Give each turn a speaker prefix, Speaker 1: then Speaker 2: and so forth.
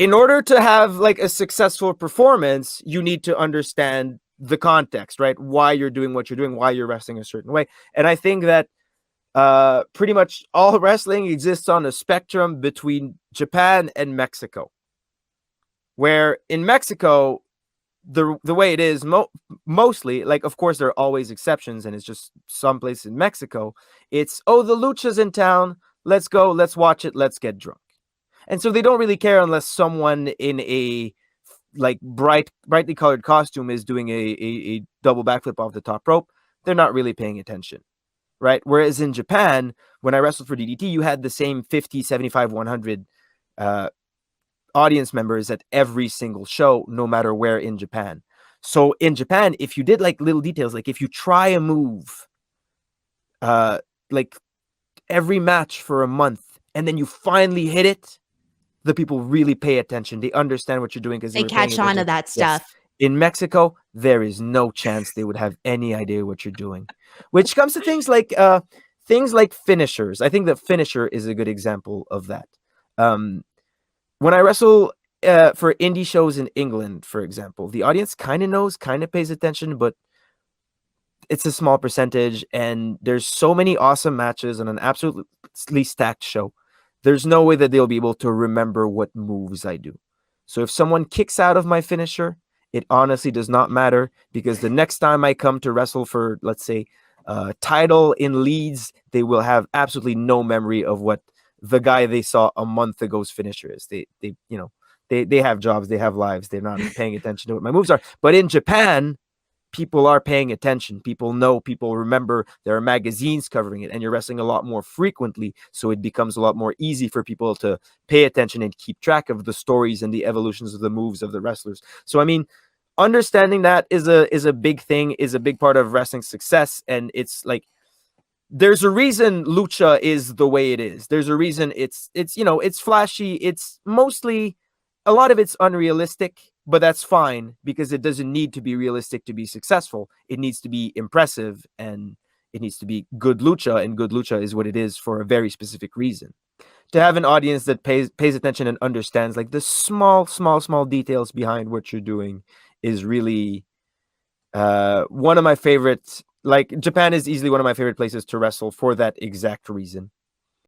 Speaker 1: in order to have like a successful performance, you need to understand the context, right? Why you're doing what you're doing, why you're wrestling a certain way. And I think that pretty much all wrestling exists on a spectrum between Japan and Mexico, where in Mexico, the way it is mostly, like, of course there are always exceptions, and it's just some place in Mexico, it's, oh, the lucha's in town, let's go, let's watch it, let's get drunk. And so they don't really care unless someone in a like brightly colored costume is doing a double backflip off the top rope. They're not really paying attention, right? Whereas in Japan, when I wrestled for DDT, you had the same 50, 75, 100 audience members at every single show, no matter where in Japan. So in Japan, if you did like little details, like if you try a move, like every match for a month, and then you finally hit it, the people really pay attention. They understand what you're doing because
Speaker 2: They catch on to that stuff.
Speaker 1: Yes. In Mexico, there is no chance they would have any idea what you're doing. Which comes to things like finishers. I think the finisher is a good example of that. When I wrestle for indie shows in England, for example, the audience kind of knows, kind of pays attention, but it's a small percentage, and there's so many awesome matches on an absolutely stacked show. There's no way that they'll be able to remember what moves I do. So if someone kicks out of my finisher, it honestly does not matter, because the next time I come to wrestle for, let's say, title in Leeds, they will have absolutely no memory of what the guy they saw a month ago's finisher is. They have jobs, they have lives, they're not paying attention to what my moves are. But in Japan, people are paying attention. People know, people remember. There are magazines covering it, and you're wrestling a lot more frequently, so it becomes a lot more easy for people to pay attention and keep track of the stories and the evolutions of the moves of the wrestlers. So I mean, understanding that is a big thing, is a big part of wrestling success. And it's like, there's a reason lucha is the way it is. There's a reason it's it's flashy. It's mostly, a lot of it's unrealistic, but that's fine, because it doesn't need to be realistic to be successful. It needs to be impressive, and it needs to be good lucha, and good lucha is what it is for a very specific reason. To have an audience that pays attention and understands like the small details behind what you're doing is really one of my favorites. Like, Japan is easily one of my favorite places to wrestle for that exact reason.